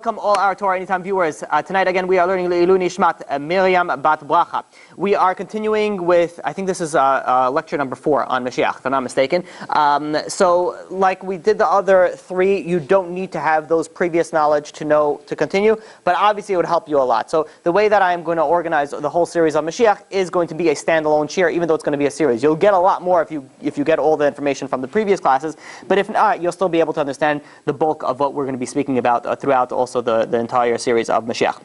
Welcome all our Torah Anytime viewers. Tonight again we are learning Le'ilu Nishmat Miriam Bat Bracha. We are continuing with, I think this is lecture number 4 on Mashiach, if I'm not mistaken. So like we did the other 3, you don't need to have those previous knowledge to know to continue, but obviously it would help you a lot. So the way that I am going to organize the whole series on Mashiach is going to be a standalone share, even though it's going to be a series. You'll get a lot more if you get all the information from the previous classes, but if not, you'll still be able to understand the bulk of what we're going to be speaking about throughout also the entire series of Mashiach.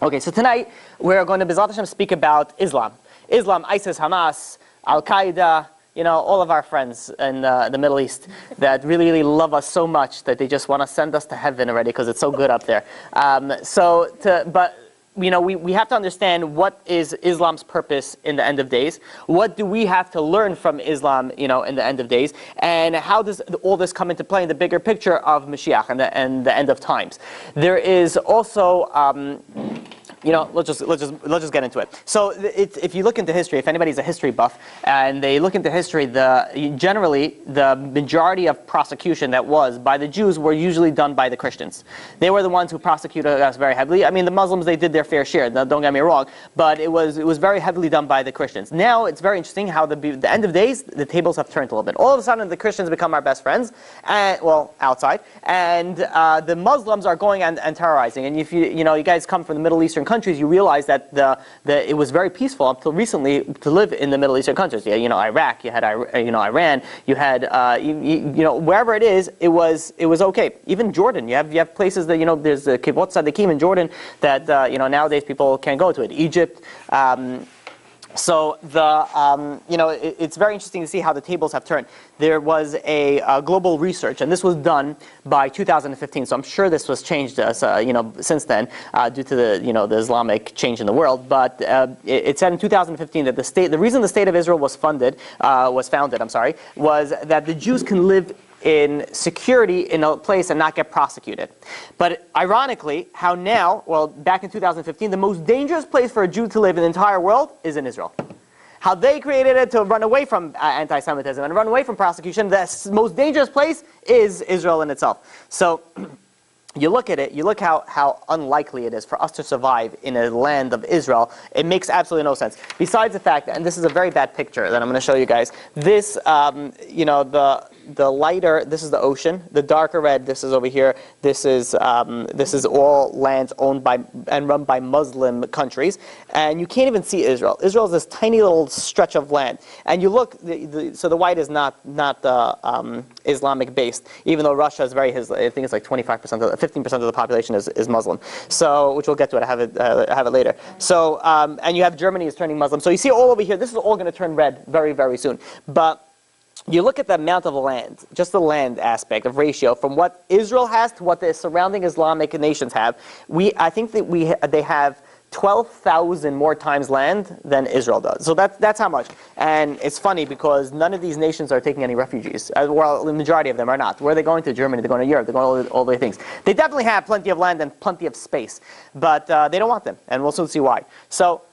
Okay, so tonight we're going to B'ezrat Hashem speak about Islam. Islam, ISIS, Hamas, Al-Qaeda, you know, all of our friends in the Middle East that really, really love us so much that they just want to send us to heaven already because it's so good up there. But you know, we have to understand what is Islam's purpose in the end of days. What do we have to learn from Islam, you know, in the end of days, and how does all this come into play in the bigger picture of Mashiach and the end of times? There is also, you know, let's just get into it. So if you look into history, if anybody's a history buff and they look into history, generally the majority of prosecution that was by the Jews were usually done by the Christians. They were the ones who prosecuted us very heavily. I mean, the Muslims, they did their fair share. Don't get me wrong, but it was very heavily done by the Christians. Now it's very interesting how the end of days the tables have turned a little bit. All of a sudden the Christians become our best friends, and well, outside, and the Muslims are going and terrorizing. And if you guys come from the Middle Eastern countries, you realize that it was very peaceful until recently to live in the Middle Eastern countries. Yeah, you know, Iraq, you had Iran, you had wherever it is, it was okay. Even Jordan, you have places that there's the Kibbutz Sadiqim in Jordan that nowadays people can't go to it. Egypt. So it's very interesting to see how the tables have turned. There was a global research, and this was done by 2015. So I'm sure this was changed, since then, due to the Islamic change in the world. But it said in 2015 that the reason the state of Israel was founded, was that the Jews can live in security in a place and not get prosecuted. But ironically, how now, well, back in 2015, the most dangerous place for a Jew to live in the entire world is in Israel. How they created it to run away from anti-Semitism and run away from prosecution, the most dangerous place is Israel in itself. So you look at it, you look how unlikely it is for us to survive in a land of Israel. It makes absolutely no sense. Besides the fact, and this is a very bad picture that I'm going to show you guys, this, the lighter, this is the ocean. The darker red, this is over here. This is all lands owned by and run by Muslim countries, and you can't even see Israel. Israel is this tiny little stretch of land, and you look. So the white is not Islamic based, even though Russia is I think it's like 15% of the population is Muslim. So, which we'll get to it. I have it later. So, and you have Germany is turning Muslim. So you see all over here. This is all going to turn red very, very soon. But you look at the amount of land, just the land aspect of ratio, from what Israel has to what the surrounding Islamic nations have. I think that they have 12,000 more times land than Israel does. So that's how much. And it's funny because none of these nations are taking any refugees. Well, the majority of them are not. Where are they going to? Germany. They're going to Europe. They're going all the things. They definitely have plenty of land and plenty of space, but they don't want them, and we'll soon see why. So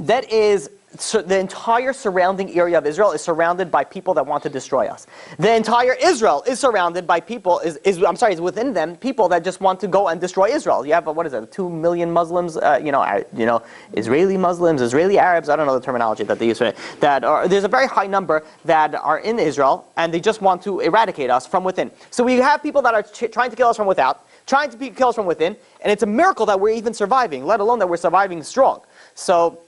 that is. So the entire surrounding area of Israel is surrounded by people that want to destroy us. The entire Israel is surrounded by people, is within them, people that just want to go and destroy Israel. You have, 2 million Muslims, Israeli Muslims, Israeli Arabs, I don't know the terminology that they use for it, there's a very high number that are in Israel, and they just want to eradicate us from within. So we have people that are trying to kill us from without, trying to kill us from within, and it's a miracle that we're even surviving, let alone that we're surviving strong. So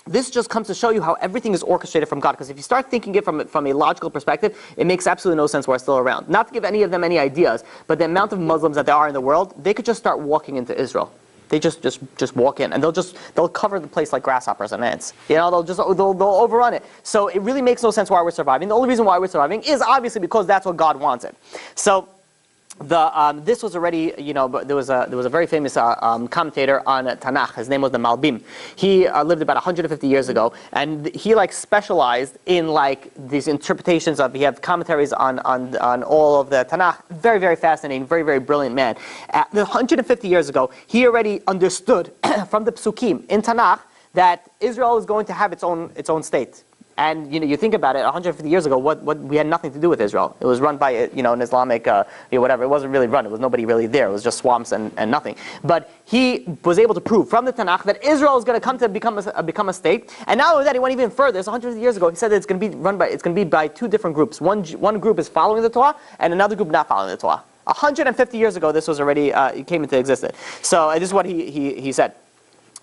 this just comes to show you how everything is orchestrated from God. Because if you start thinking it from a logical perspective, it makes absolutely no sense why it's still around. Not to give any of them any ideas, but the amount of Muslims that there are in the world, they could just start walking into Israel. They just walk in, and they'll cover the place like grasshoppers and ants. They'll overrun it. So it really makes no sense why we're surviving. The only reason why we're surviving is obviously because that's what God wants it. So this was already, there was a very famous commentator on Tanakh. His name was the Malbim. He lived about 150 years ago, and he specialized in these interpretations of. He had commentaries on all of the Tanakh. Very, very fascinating. Very, very brilliant man. 150 years ago, he already understood from the Psukim in Tanakh that Israel is going to have its own state. And you think about it, 150 years ago, what we had nothing to do with Israel. It was run by an Islamic whatever. It wasn't really run. It was nobody really there. It was just swamps and nothing. But he was able to prove from the Tanakh that Israel is going to come to become a state. And not only that, he went even further. It's 150 years ago. He said that it's going to be by two different groups. One group is following the Torah, and another group not following the Torah. 150 years ago, this was already came into existence. So this is what he said.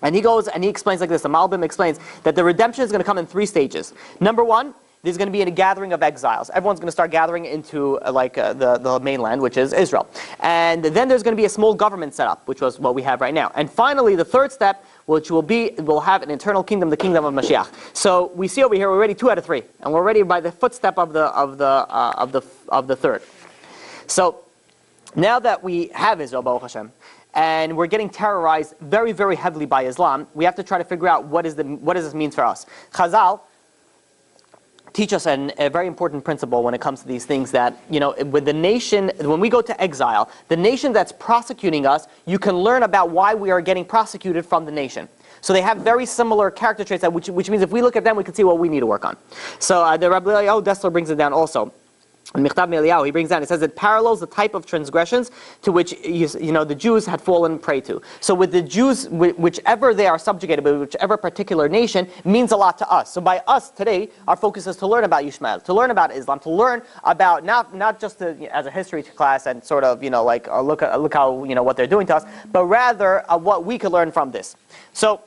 And he goes and he explains like this. The Malbim explains that the redemption is going to come in 3 stages. Number 1, there's going to be a gathering of exiles. Everyone's going to start gathering into the mainland, which is Israel. And then there's going to be a small government set up, which was what we have right now. And finally, the third step, which we'll have an eternal kingdom, the kingdom of Mashiach. So we see over here, we're already 2 out of 3, and we're already by the footstep of the third. So now that we have Israel, Baruch Hashem, and we're getting terrorized very, very heavily by Islam, we have to try to figure out what does this mean for us. Chazal teach us a very important principle when it comes to these things, that with the nation, when we go to exile, the nation that's prosecuting us, you can learn about why we are getting prosecuted from the nation. So they have very similar character traits, which means if we look at them, we can see what we need to work on. So the Rabbi Dessler brings it down also. In Michtav Me'Eliyahu, he brings down, it says it parallels the type of transgressions to which the Jews had fallen prey to. So with the Jews, whichever they are subjugated by, whichever particular nation, means a lot to us. So by us today, our focus is to learn about Yishmael, to learn about Islam, to learn about not just as a history class and sort of look how what they're doing to us, but rather what we could learn from this. So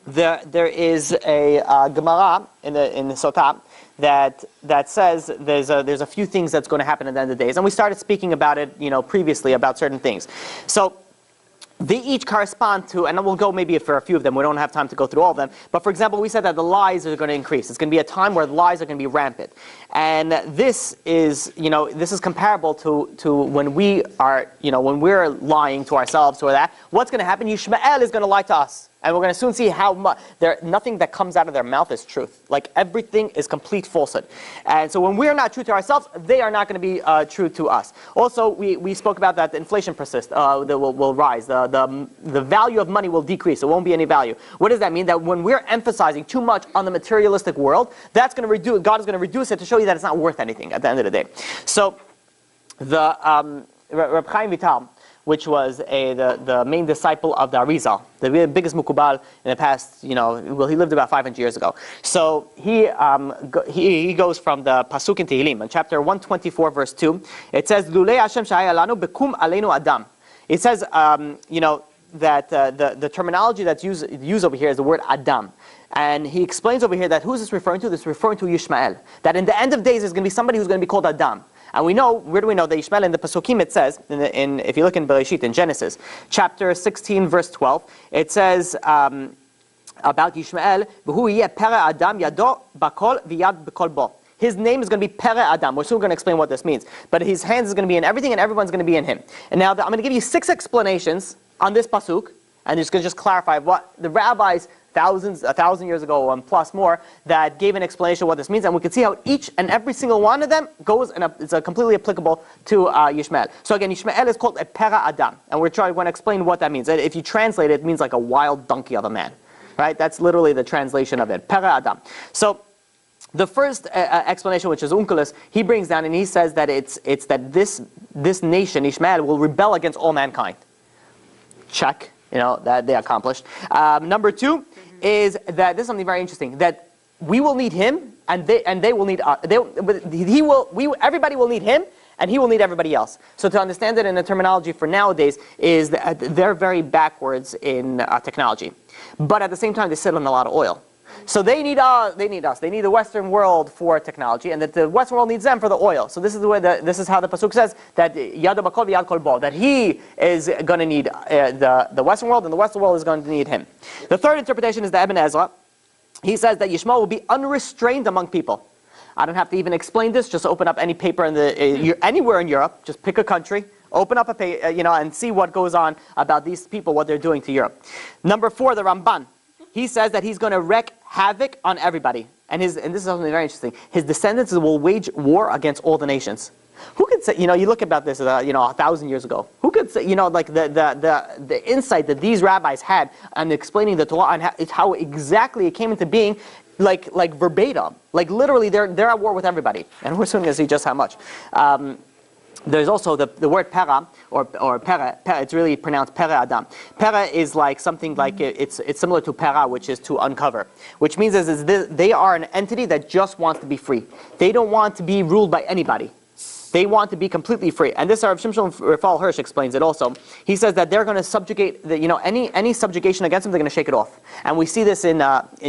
there is a Gemara in the Sotah that says there's a few things that's going to happen at the end of the days, and we started speaking about it previously about certain things. So they each correspond to, and we'll go maybe for a few of them. We don't have time to go through all of them. But for example, we said that the lies are going to increase. It's going to be a time where lies are going to be rampant, and this is comparable to when we are when we're lying to ourselves or that. What's going to happen? Yishmael is going to lie to us. And we're going to soon see how much, nothing that comes out of their mouth is truth. Like everything is complete falsehood. And so when we're not true to ourselves, they are not going to be true to us. Also, we spoke about that the inflation persists, that will rise. The value of money will decrease. There won't be any value. What does that mean? That when we're emphasizing too much on the materialistic world, that's going to reduce, God is going to reduce it to show you that it's not worth anything at the end of the day. So the Reb Chaim Vital, which was the main disciple of the Arizal, the biggest mukubal in the past, he lived about 500 years ago. So he goes from the Pasuk in Tehillim, in chapter 124, verse 2. It says, Lulei Hashem shahaya lanu bekum aleinu adam. It says, that the terminology that's used over here is the word Adam. And he explains over here that who's this referring to? This is referring to Yishmael. That in the end of days, there's going to be somebody who's going to be called Adam. And we know, where do we know that Yishmael in the Pasukim, it says, if you look in Bereshit, in Genesis, chapter 16, verse 12, it says about Yishmael, V'hu yeh pere Adam yado bakol v'yad b'kol bo. His name is going to be Pere Adam. We're soon going to explain what this means. But his hands is going to be in everything, and everyone's going to be in him. And now I'm going to give you 6 explanations on this Pasuk, and it's going to just clarify what the rabbis, 1,000 years ago and plus more, that gave an explanation of what this means, and we can see how each and every single one of them goes and it's completely applicable to Yishmael. So again, Yishmael is called a Pera Adam, and we're going to explain what that means. If you translate it, it means like a wild donkey of a man, right? That's literally the translation of it, Pera Adam. So the first explanation, which is Unkelos, he brings down and he says that it's that this nation, Yishmael, will rebel against all mankind. Check. That they accomplished. Number 2 is that this is something very interesting, that we will need him and they will need us. Everybody will need him and he will need everybody else. So to understand it in the terminology for nowadays is that they're very backwards in technology. But at the same time, they sit on a lot of oil. So they need us. They need the Western world for technology, and that the Western world needs them for the oil. So this is the way this is how the pasuk says that Yad Bakol Yad Kol Bo, that he is going to need the Western world, and the Western world is going to need him. The third interpretation is the Ibn Ezra. He says that Yishmael will be unrestrained among people. I don't have to even explain this. Just open up any paper anywhere in Europe. Just pick a country. Open up a page, and see what goes on about these people, what they're doing to Europe. Number 4, the Ramban. He says that he's going to wreak havoc on everybody. And this is something very interesting. His descendants will wage war against all the nations. Who could say, you look about this, 1,000 years ago. Who could say, like the insight that these rabbis had on explaining the Torah and how exactly it came into being. like verbatim. Like literally, they're at war with everybody, and we're soon going to see just how much. There's also the word pera or pere. It's really pronounced pere adam. Pere is like something like it's similar to pera, which is to uncover. Which means they are an entity that just wants to be free. They don't want to be ruled by anybody. They want to be completely free. And this Rav Shimshon Raphael Hirsch explains it also. He says that they're going to subjugate, any subjugation against them, they're going to shake it off. And we see this in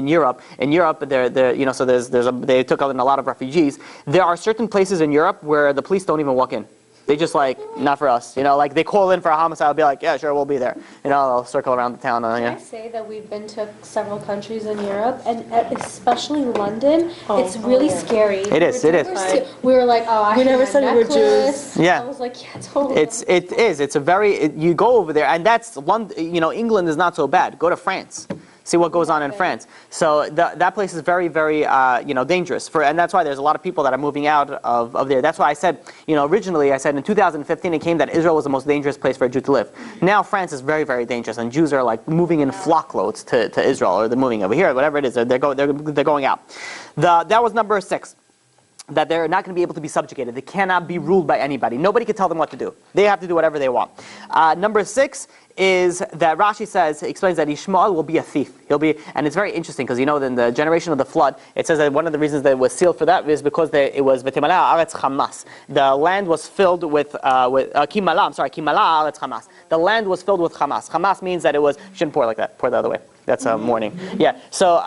Europe. In Europe, so they took in a lot of refugees. There are certain places in Europe where the police don't even walk in. They just not for us. Like they call in for a homicide, I'll be like, yeah, sure, we'll be there. They'll circle around the town. Can I say that we've been to several countries in Europe, and especially London, it's really scary. It is. We were like, oh, we never said we were Jews. Yeah. I was like, yeah, totally. It is. It's a very, you go over there, and that's London, England is not so bad. Go to France. See what goes on in France. So that place is very, very, dangerous. And that's why there's a lot of people that are moving out of there. That's why I said, originally I said in 2015 it came that Israel was the most dangerous place for a Jew to live. Now France is very, very dangerous, and Jews are moving in flock loads to Israel, or they're moving over here, whatever it is. They're going out. That was number 6. That they're not going to be able to be subjugated. They cannot be ruled by anybody. Nobody can tell them what to do. They have to do whatever they want. Number 6 is that Rashi explains that Ishmael will be a thief. And it's very interesting because in the generation of the flood, it says that one of the reasons that it was sealed for that is because it was V'timala Haaretz Chamas. The land was filled with Kimala Haaretz Chamas. The land was filled with Chamas. Chamas means that it was, you shouldn't pour like that. Pour the other way. That's a morning. Yeah. So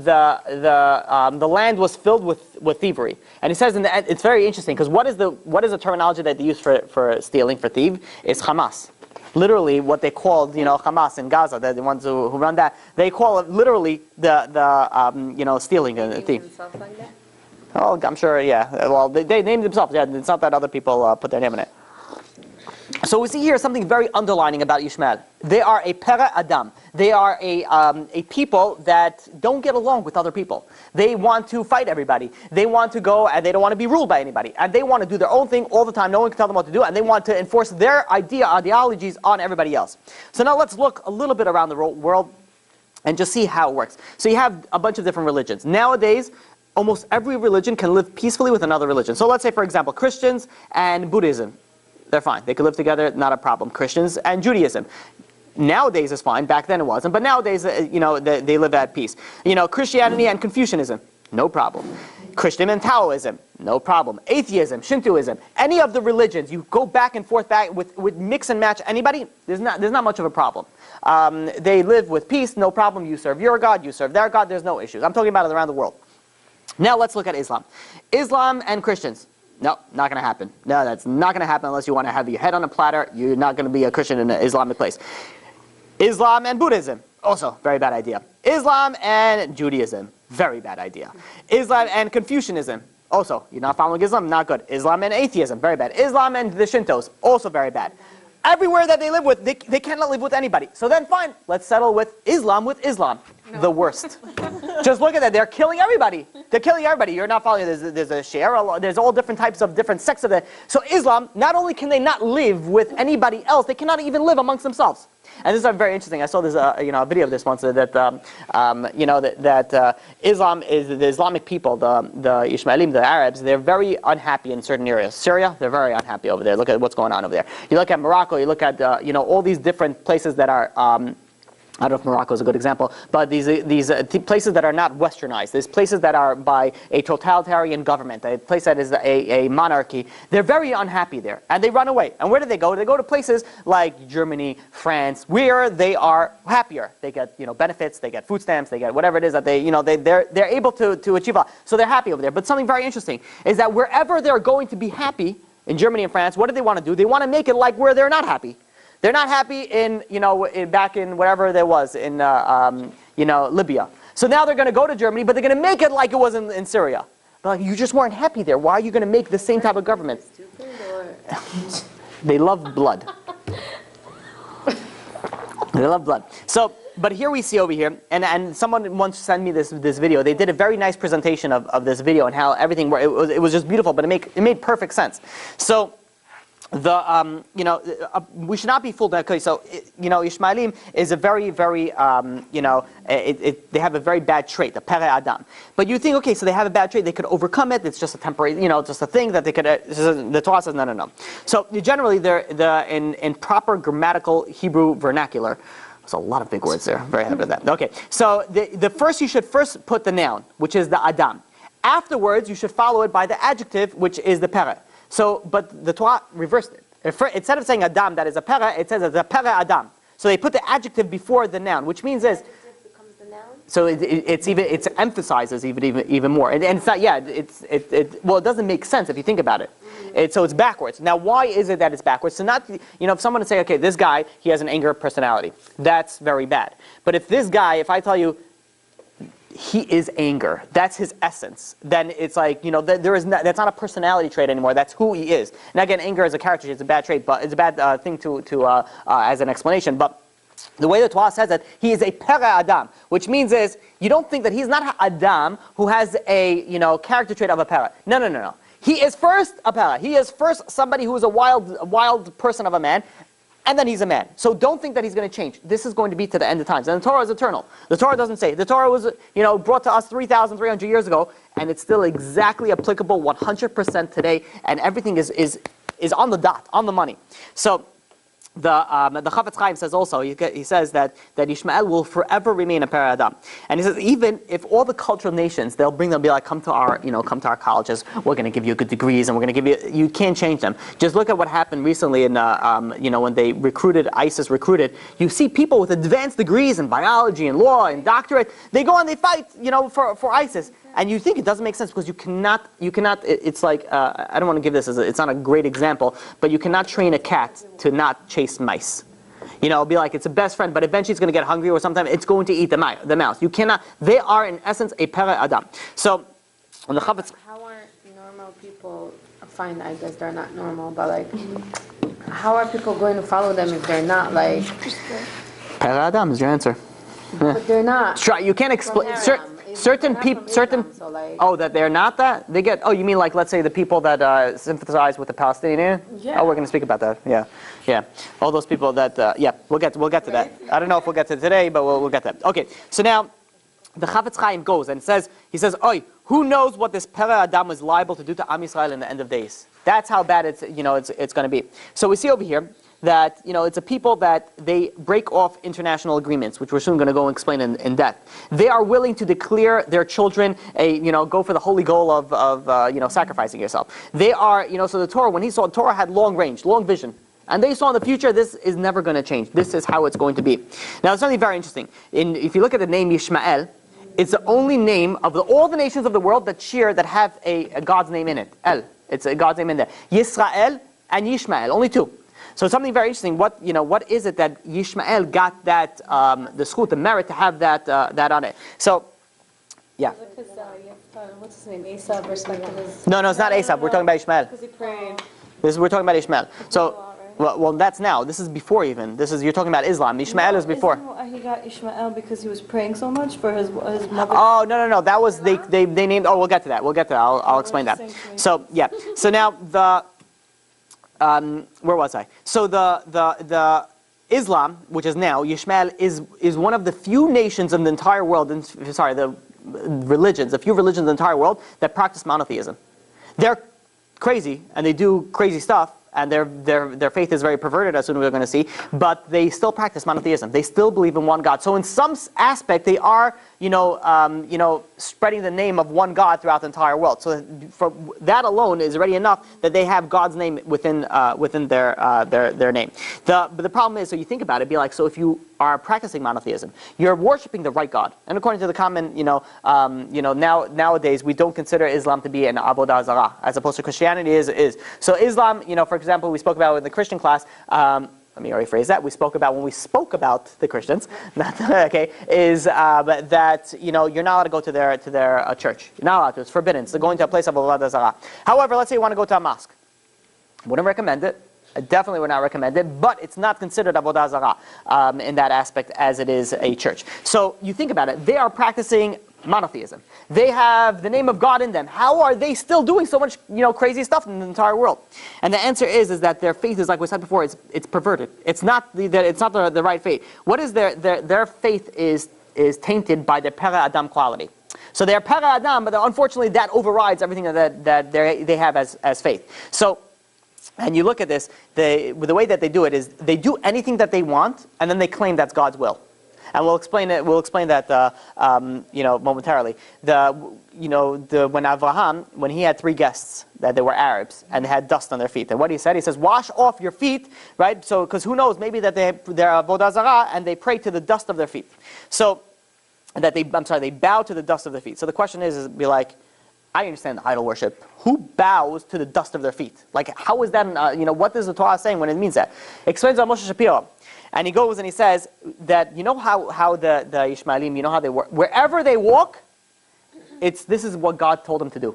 the land was filled with thievery, and he says in the end, it's very interesting because what is the terminology that they use for stealing, for thief is Hamas. Literally, what they called Hamas in Gaza, the ones who run that, they call it literally the stealing and thief. Like that? Oh, I'm sure. Yeah. Well, they named themselves. Yeah. It's not that other people put their name in it. So we see here something very underlining about Ishmael. They are a pera adam. They are a people that don't get along with other people. They want to fight everybody. They want to go and they don't want to be ruled by anybody. And they want to do their own thing all the time. No one can tell them what to do. And they want to enforce their ideologies on everybody else. So now let's look a little bit around the world and just see how it works. So you have a bunch of different religions. Nowadays, almost every religion can live peacefully with another religion. So let's say, for example, Christians and Buddhism. They're fine. They could live together, not a problem. Christians and Judaism. Nowadays is fine. Back then it wasn't. But nowadays, they live at peace. Christianity and Confucianism, no problem. Christian and Taoism, no problem. Atheism, Shintoism, any of the religions, you go back and forth with mix and match anybody, there's not much of a problem. They live with peace, no problem. You serve your God, you serve their God, there's no issues. I'm talking about it around the world. Now let's look at Islam. Islam and Christians. No, not going to happen. No, that's not going to happen unless you want to have your head on a platter. You're not going to be a Christian in an Islamic place. Islam and Buddhism, also very bad idea. Islam and Judaism, very bad idea. Islam and Confucianism, also, you're not following Islam, not good. Islam and atheism, very bad. Islam and the Shintos, also very bad. Everywhere that they live with, they cannot live with anybody. So then fine, let's settle with Islam. No. The worst. Just look at that. They're killing everybody. They're killing everybody. You're not following. There's a share. There's all different types of different sects of it. So Islam, not only can they not live with anybody else, they cannot even live amongst themselves. And this is very interesting. I saw this, a video of this once that Islam is the Islamic people, the Ishmaelim, the Arabs. They're very unhappy in certain areas. Syria, they're very unhappy over there. Look at what's going on over there. You look at Morocco. You look at all these different places that are. I don't know if Morocco is a good example, but these places that are not westernized, these places that are by a totalitarian government, a place that is a monarchy, they're very unhappy there, and they run away. And where do they go? They go to places like Germany, France, where they are happier. They get benefits, they get food stamps, they get whatever it is that they're able to achieve a lot. So they're happy over there. But something very interesting is that wherever they're going to be happy, in Germany and France, what do they want to do? They want to make it like where they're not happy. They're not happy back in whatever there was in Libya. So now they're going to go to Germany, but they're going to make it like it was in Syria. But you just weren't happy there. Why are you going to make the same type of government? They love blood. They love blood. So, but here we see over here, and someone once sent me this video. They did a very nice presentation of this video and how everything worked. It was just beautiful, but it made perfect sense. So. we should not be fooled. Okay, so Ishmaelim is a very, very, they have a very bad trait, the Pere Adam. But you think, okay, so they have a bad trait, they could overcome it. It's just a temporary, just a thing that they could. The Torah says no. So generally, in proper grammatical Hebrew vernacular. There's a lot of big words there. Very happy with that. Okay, so you should first put the noun, which is the Adam. Afterwards, you should follow it by the adjective, which is the Pere. So, but the Torah reversed it. Instead of saying Adam, that is a Pere, it says it's a Pere Adam. So they put the adjective before the noun, which means is. Adjective becomes the noun? So it emphasizes even more, and it's not. Yeah, well, it doesn't make sense if you think about it. So it's backwards. Now, why is it that it's backwards? So not, if someone would say, okay, this guy, he has an anger personality, that's very bad. But if this guy, if I tell you, he is anger, that's his essence, then it's like, that's not a personality trait anymore, that's who he is. Now again, anger is a character trait, it's a bad trait, but it's a bad thing to as an explanation. But the way the Torah says that, he is a Pere Adam, which means is, you don't think that he's not Adam who has a, character trait of a Pere. No. He is first a Pere. He is first somebody who is a wild person of a man, and then he's a man. So don't think that he's going to change. This is going to be to the end of times. And the Torah is eternal. The Torah doesn't say. The Torah was, brought to us 3,300 years ago, and it's still exactly applicable 100% today, and everything is on the dot, on the money. So the Chafetz Chaim says also, he says that Ishmael will forever remain a Pere Adam. And he says, even if all the cultural nations, they'll be like, come to our colleges, we're going to give you good degrees, and we're going to give you can't change them. Just look at what happened recently in, when they ISIS recruited, you see people with advanced degrees in biology and law and doctorate, they go and they fight, for ISIS. And you think it doesn't make sense because you cannot, it's like, I don't want to give this it's not a great example, but you cannot train a cat to not chase mice. It'll be like it's a best friend, but eventually it's going to get hungry or sometime it's going to eat the mouse. You cannot, they are in essence a Pere Adam. So, on the Chafetz. How are normal people, fine, I guess they're not normal, but how are people going to follow them if they're not Pere Adam is your answer. But they're not. Try, you can't explain. Certain people, that they're not that? They get, you mean like, let's say the people that sympathize with the Palestinian? Yeah. Oh, we're going to speak about that. Yeah. All those people that, we'll get to that. I don't know if we'll get to it today, but we'll get to that. Okay, so now, the Chafetz Chaim goes and he says, who knows what this Pere Adam is liable to do to Am Yisrael in the end of days? That's how bad it's going to be. So we see over here that it's a people that they break off international agreements, which we're soon going to go and explain in depth. They are willing to declare their children go for the holy goal of sacrificing yourself. They are so the Torah, when he saw, Torah had long range, long vision. And they saw in the future, this is never going to change. This is how it's going to be. Now, there's something very interesting. If you look at the name Yishmael, it's the only name of all the nations of the world that have a God's name in it. El. It's a God's name in there. Yisrael and Yishmael, only two. So something very interesting. What is it that Yishmael got that the schut, the merit to have that on it? So, yeah. Because what's his name? Esau respected his. No, it's not Esau. We're talking about Ishmael. Because he prayed. We're talking about Ishmael. So. Well, that's now. This is before even. You're talking about Islam. Ishmael is before. He got Ishmael because he was praying so much for his mother. Oh no. That was they named. Oh, we'll get to that. I'll explain that. So yeah. So now the where was I? So the Islam, which is now Yishmael, is one of the few nations in the entire world. The few religions in the entire world that practice monotheism. They're crazy and they do crazy stuff. And their faith is very perverted, as soon as we're going to see, but they still practice monotheism. They still believe in one God. So in some aspect, they are, spreading the name of one God throughout the entire world. So for that alone is already enough that they have God's name within their name. But the problem is, so you think about it, be like, so if you are practicing monotheism, you're worshiping the right God. And according to the common, nowadays we don't consider Islam to be an avodah zarah, as opposed to Christianity is. So Islam, for example, we spoke about in the Christian class. Let me rephrase that. We spoke about when we spoke about the Christians. Is that you're not allowed to go to their church. You're not allowed to. It's forbidden. So going to a place of avodah zarah. However, let's say you want to go to a mosque. Wouldn't recommend it. I definitely would not recommend it, but it's not considered avodah zarah in that aspect as it is a church. So you think about it. They are practicing monotheism. They have the name of God in them. How are they still doing so much, crazy stuff in the entire world? And the answer is that their faith is, like we said before, it's perverted. It's not the right faith. What is their faith is tainted by their Pera Adam quality. So they're Pera Adam, but unfortunately that overrides everything that they have as faith. So, and you look at this, the way that they do it is they do anything that they want, and then they claim that's God's will. And we'll explain it. We'll explain that, momentarily. When Abraham, when he had 3 guests that they were Arabs and they had dust on their feet, and what he said, he says, "Wash off your feet," right? So, because who knows, maybe that they're avodah zarah and they pray to the dust of their feet. So, they bow to the dust of their feet. So the question is be like, I understand idol worship. Who bows to the dust of their feet? Like, how is that? What is the Torah saying when it means that? Explains on Moshe Shapiro. And he goes and he says that, how the Ishmaelim, how they work. Wherever they walk, this is what God told them to do.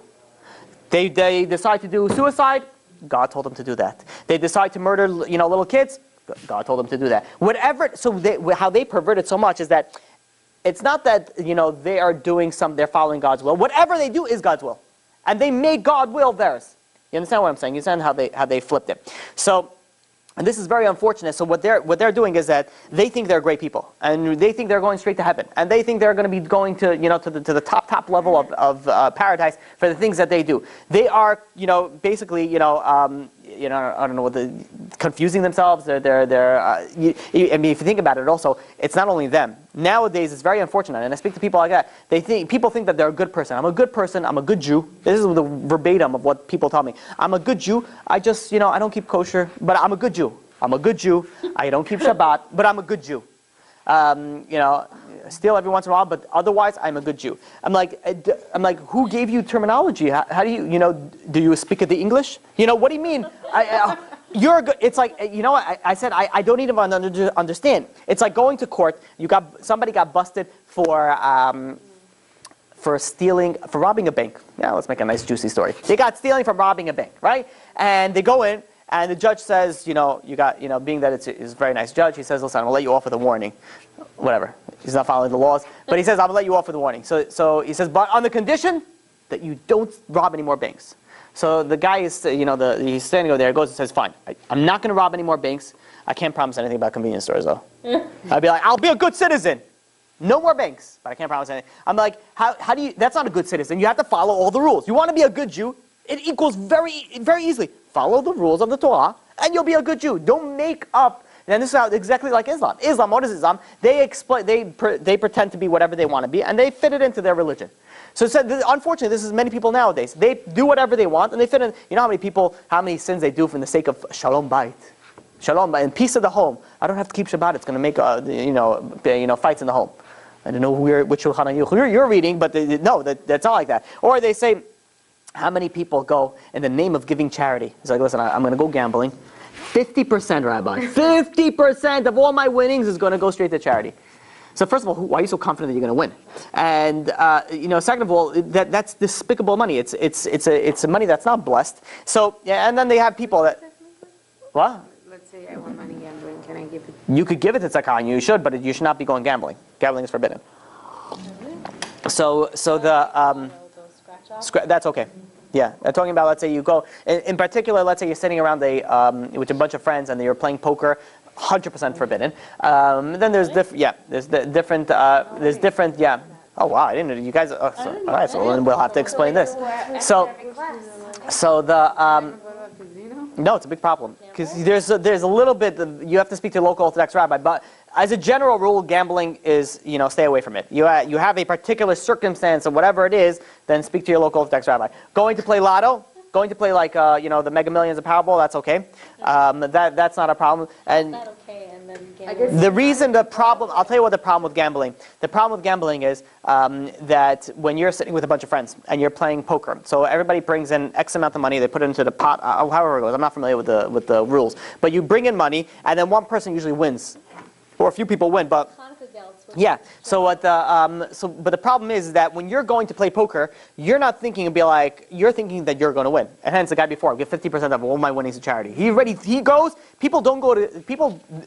They decide to do suicide, God told them to do that. They decide to murder, little kids, God told them to do that. Whatever, how they pervert it so much is that it's not that, they are they're following God's will. Whatever they do is God's will. And they make God's will theirs. You understand what I'm saying? You understand how they flipped it. So, and this is very unfortunate. So what they're doing is that they think they're great people, and they think they're going straight to heaven, and they think they're going to be going to to the top level of paradise for the things that they do. They are basically I don't know what confusing themselves. They're I mean, if you think about it, also it's not only them. Nowadays, it's very unfortunate, and I speak to people like that. People think that they're a good person. I'm a good person. I'm a good Jew. This is the verbatim of what people tell me. I'm a good Jew. I just I don't keep kosher, but I'm a good Jew. I'm a good Jew. I don't keep Shabbat, but I'm a good Jew. Steal every once in a while, but otherwise, I'm a good Jew. I'm like, who gave you terminology? How do you, do you speak the English? What do you mean? You're good. It's like, I said, I don't even understand. It's like going to court. Somebody got busted for robbing a bank. Yeah, let's make a nice juicy story. They got stealing from robbing a bank, right? And they go in, and the judge says, being that it's a very nice judge, he says, listen, I'm going to let you off with a warning. Whatever. He's not following the laws. But he says, I'm going to let you off with a warning. So he says, but on the condition that you don't rob any more banks. So the guy is, he's standing over there, goes and says, fine, I'm not going to rob any more banks. I can't promise anything about convenience stores, though. I'd be like, I'll be a good citizen. No more banks. But I can't promise anything. I'm like, how do you, that's not a good citizen. You have to follow all the rules. You want to be a good Jew? It equals very, very easily. Follow the rules of the Torah, and you'll be a good Jew. Don't make up. And this is exactly like Islam. Islam, what is Islam? They pretend to be whatever they want to be, and they fit it into their religion. So unfortunately, this is many people nowadays. They do whatever they want, and they fit in. You know how many sins they do for the sake of shalom bayit, and peace of the home. I don't have to keep Shabbat. It's going to make fights in the home. I don't know which Shulchan Aruch you're reading, but no, that's not like that. Or they say, how many people go in the name of giving charity? It's like, listen, I'm going to go gambling. 50%, Rabbi. 50% of all my winnings is going to go straight to charity. So first of all, why are you so confident that you're going to win? And second of all, that's despicable money. It's a money that's not blessed. So yeah, and then they have people that what? Let's say I want money gambling. Can I give it? You could give it to tzedakah, and you should, but you should not be going gambling. Gambling is forbidden. So the that's okay. Yeah, I'm talking about, let's say you go, in particular, let's say you're sitting around with a bunch of friends and you're playing poker, 100% forbidden. Then there's different, yeah. Oh wow, I didn't know you guys, all right, so then we'll have to explain this. So the, no, it's a big problem, because there's a little bit, you have to speak to a local Orthodox rabbi, but as a general rule, gambling is, stay away from it. You have a particular circumstance of whatever it is, then speak to your local Orthodox rabbi. Going to play lotto, going to play like, the Mega Millions of Powerball, that's okay. That's not a problem. And Not okay, and then gambling. I'll tell you what the problem with gambling. The problem with gambling is that when you're sitting with a bunch of friends and you're playing poker, so everybody brings in X amount of money, they put it into the pot, however it goes. I'm not familiar with the rules, but you bring in money, and then one person usually wins. Or a few people win, but yeah. So but the problem is that when you're going to play poker, you're not thinking you're thinking that you're going to win. And hence the guy before, give 50% of all my winnings to charity. He goes. People don't go to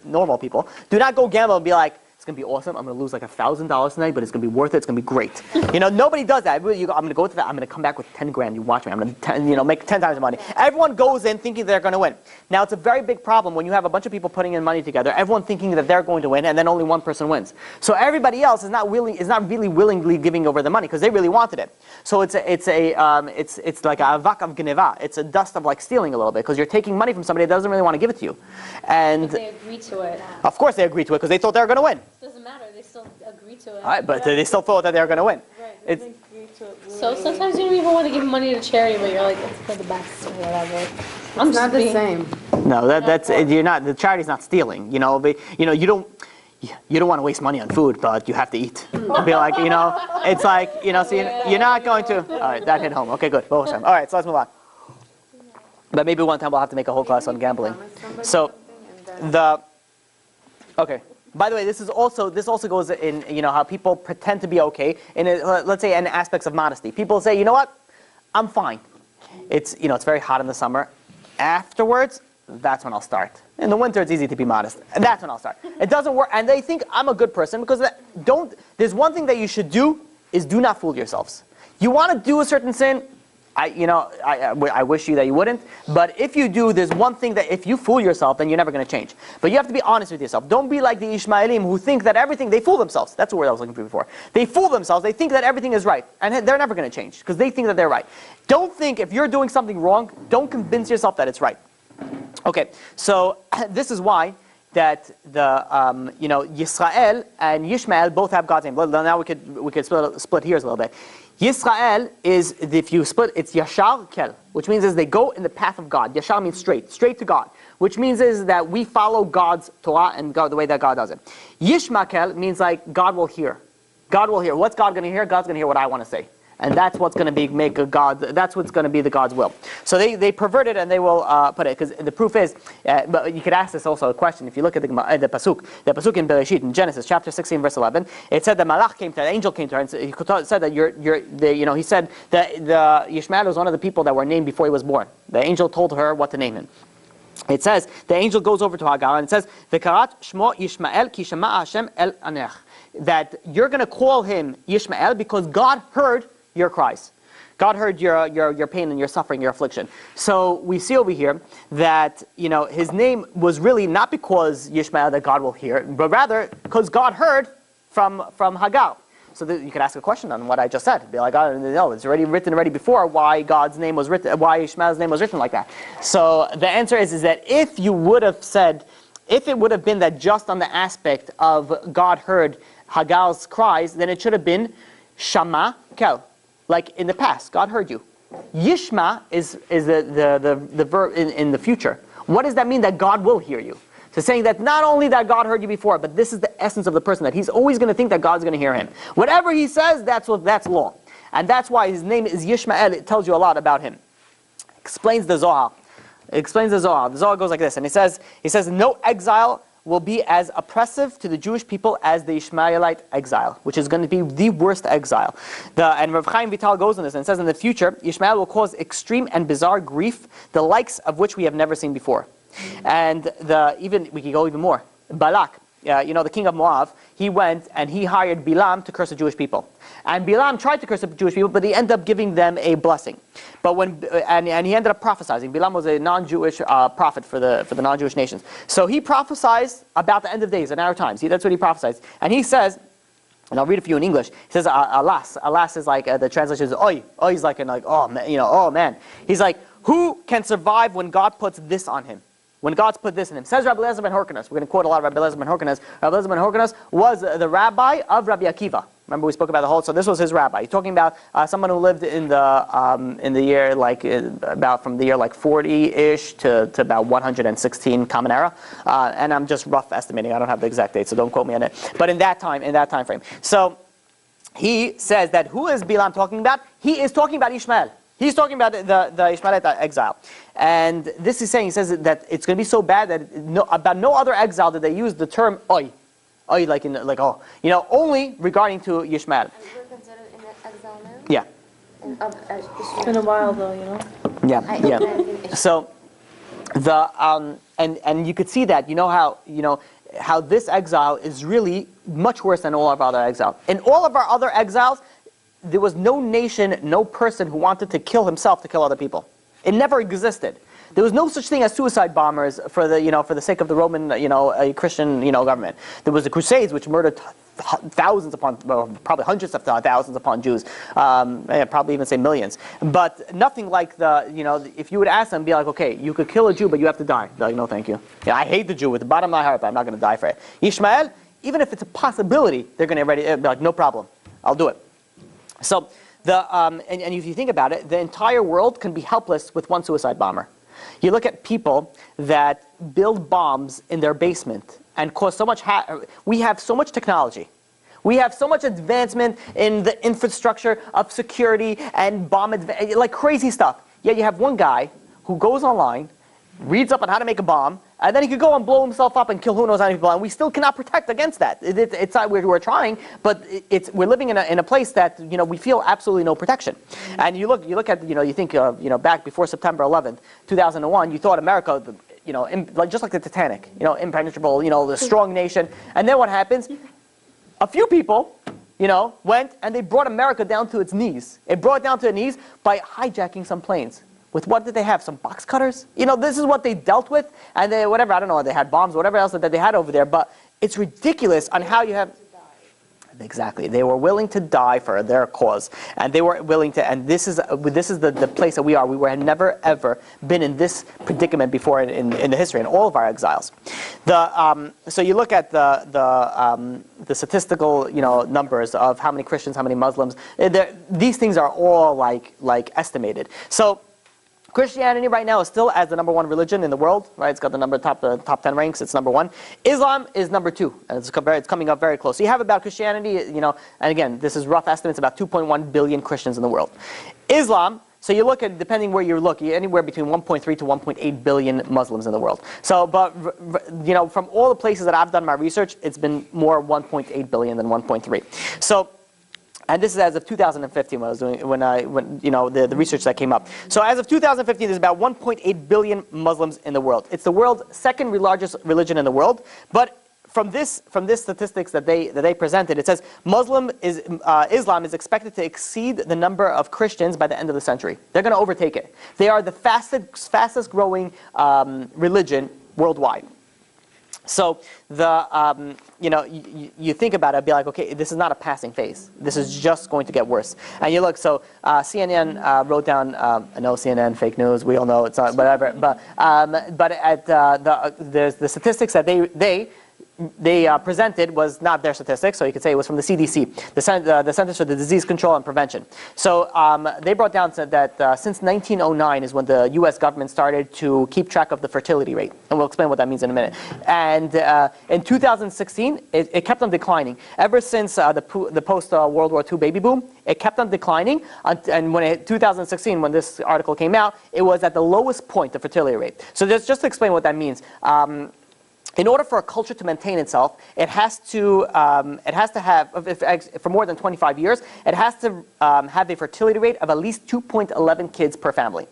normal people do not go gamble and be like, it's going to be awesome. I'm going to lose like $1,000 tonight, but it's going to be worth it. It's going to be great. Nobody does that. You go, I'm going to go to that. I'm going to come back with 10 grand. You watch me. I'm going to make 10 times the money. Everyone goes in thinking they're going to win. Now, it's a very big problem when you have a bunch of people putting in money together, everyone thinking that they're going to win, and then only one person wins. So everybody else is not really willingly giving over the money because they really wanted it. So it's like a avak of geneva. It's a dust of like stealing a little bit because you're taking money from somebody that doesn't really want to give it to you. And But they agree to it. of course they agreed to it because they thought they were going to win. It doesn't matter. They still agree to it. All right, but they still thought that they were going to win. Right, It's- they agree to it So willingly. sometimes you don't even want to give money to charity, but you're like, it's for the best or whatever. It's not the same. No, that's you're not. The charity's not stealing. You don't want to waste money on food, but you have to eat. Be like, it's like, so you're not going to. All right, that hit home. Okay, good. All right, so let's move on. But maybe one time we'll have to make a whole class on gambling. So okay. By the way, this also goes in how people pretend to be okay in let's say in aspects of modesty. People say, you know what, I'm fine. It's it's very hot in the summer. Afterwards, that's when I'll start. In the winter, it's easy to be modest. And that's when I'll start. It doesn't work, and they think I'm a good person because there's one thing that you should do is do not fool yourselves. You want to do a certain sin. I wish you that you wouldn't. But if you do, there's one thing that if you fool yourself, then you're never going to change. But you have to be honest with yourself. Don't be like the Ishmaelim who think that they fool themselves. That's the word I was looking for before. They fool themselves. They think that everything is right. And they're never going to change because they think that they're right. Don't think if you're doing something wrong, don't convince yourself that it's right. Okay, so this is why that the Yisrael and Yishmael both have God's name. Now we could split hairs a little bit. Yisrael is, if you split, it's Yashar Kel, which means is they go in the path of God. Yashar means straight to God, which means is that we follow God's Torah and the way that God does it. Yishmael means like God will hear. God will hear. What's God going to hear? God's going to hear what I want to say. And that's what's going to be that's what's going to be the God's will. So they pervert it and they will put it, because the proof is, but you could ask this also a question. If you look at the pasuk in Bereshit, in Genesis chapter 16 verse 11, it said the malach came to her, the angel came to her and said that he said that the Yishmael was one of the people that were named before he was born. The angel told her what to name him. It says, the angel goes over to Hagar and it says, V'karat shmo Yishmael ki shama'a Hashem el anech, that you're going to call him Yishmael because God heard your cries. God heard your pain and your suffering, your affliction. So we see over here that his name was really not because Yishmael that God will hear, but rather because God heard from Hagar. So you could ask a question on what I just said. Be like, oh, no, it's already written before why God's name was written, why Ishmael's name was written like that. So the answer is that if it would have been that just on the aspect of God heard Hagar's cries, then it should have been Shama Kel. Like in the past, God heard you. Yishma is the verb in the future. What does that mean that God will hear you? So saying that not only that God heard you before, but this is the essence of the person, that he's always going to think that God's going to hear him. Whatever he says, that's law. And that's why his name is Yishmael. It tells you a lot about him. Explains the Zohar. The Zohar goes like this, and he says, no exile will be as oppressive to the Jewish people as the Ishmaelite exile, which is going to be the worst exile. And Rav Chaim Vital goes on this and says, in the future, Ishmael will cause extreme and bizarre grief, the likes of which we have never seen before. And we could go even more. Balak, the king of Moab, he went and he hired Bilam to curse the Jewish people. And Bilam tried to curse the Jewish people, but he ended up giving them a blessing. But and he ended up prophesying. Bilam was a non-Jewish prophet for the non-Jewish nations. So he prophesied about the end of days in our times. That's what he prophesied. And he says, and I'll read it for you in English. He says, alas. Alas is like, the translation is oi. Oi is like, oh man, oh man. He's like, who can survive when God puts this on him? When God's put this in him. Says Rabbi Elazar ben Horkanos. We're going to quote a lot of Rabbi Elazar ben Horkanos. Rabbi Elazar ben Horkanos was the rabbi of Rabbi Akiva. Remember we spoke about the whole, so this was his rabbi. He's talking about someone who lived in the year about from the year 40-ish to about 116 Common Era. And I'm just rough estimating. I don't have the exact date, so don't quote me on it. But in that time frame. So he says that who is Bilam talking about? He is talking about Ishmael. He's talking about the Ishmaelite exile. And this is saying, he says that it's going to be so bad that about no other exile did they use the term oi. Oi, only regarding to Yishmael. And we're considered in exile now? Yeah. In a while though, Yeah. So and you could see that, how this exile is really much worse than all of our other exiles. In all of our other exiles, there was no nation, no person who wanted to kill himself to kill other people. It never existed. There was no such thing as suicide bombers for the sake of the Roman, Christian, government. There was the Crusades, which murdered thousands upon, probably hundreds of thousands upon Jews. I'd probably even say millions. But nothing like if you would ask them, be like, okay, you could kill a Jew, but you have to die. They're like, no, thank you. Yeah, I hate the Jew with the bottom of my heart, but I'm not going to die for it. Ishmael, even if it's a possibility, they're going to be like, no problem, I'll do it. So and if you think about it, the entire world can be helpless with one suicide bomber. You look at people that build bombs in their basement and cause so much we have so much technology. We have so much advancement in the infrastructure of security and like crazy stuff. Yet you have one guy who goes online, reads up on how to make a bomb, and then he could go and blow himself up and kill who knows how many people, and we still cannot protect against that. It's not, we're trying, but we're living in a place that we feel absolutely no protection. And you look at you think back before September 11th, 2001, you thought America, just like the Titanic, impenetrable, the strong nation, and then what happens? A few people, went and they brought America down to its knees. It brought it down to its knees by hijacking some planes. With what did they have? Some box cutters? This is what they dealt with, and they, whatever, I don't know, they had bombs, whatever else that they had over there, but it's ridiculous on how you have... Exactly. They were willing to die for their cause, and they were willing to, and this is the place that we are. We had never, ever been in this predicament before in the history, in all of our exiles. So you look at the statistical, numbers of how many Christians, how many Muslims, these things are all like estimated. So Christianity right now is still as the #1 religion in the world, right? It's got the top 10 ranks. It's #1. Islam is #2, and it's coming up very close. So you have about Christianity, and again, this is rough estimates, about 2.1 billion Christians in the world. Islam. So you look at, depending where you look, anywhere between 1.3 to 1.8 billion Muslims in the world. So, but from all the places that I've done my research, it's been more 1.8 billion than 1.3. So. And this is as of 2015 when I was doing the research that came up. So as of 2015, there's about 1.8 billion Muslims in the world. It's the world's second largest religion in the world. But from this statistics that they presented, it says Islam is expected to exceed the number of Christians by the end of the century. They're going to overtake it. They are the fastest growing religion worldwide. So you think about it, be like, okay, this is not a passing phase. This is just going to get worse. And you look, so CNN wrote down, I know CNN, fake news, we all know it's not, whatever. But at the statistics that they presented was not their statistics, so you could say it was from the CDC, the Centers for the Disease Control and Prevention. So they brought down that since 1909 is when the U.S. government started to keep track of the fertility rate, and we'll explain what that means in a minute. And in 2016, it kept on declining. Ever since the post-World War II baby boom, it kept on declining, and when 2016, when this article came out, it was at the lowest point, the fertility rate. So just to explain what that means. In order for a culture to maintain itself, it has to have, for more than 25 years, it has to have a fertility rate of at least 2.11 kids per family.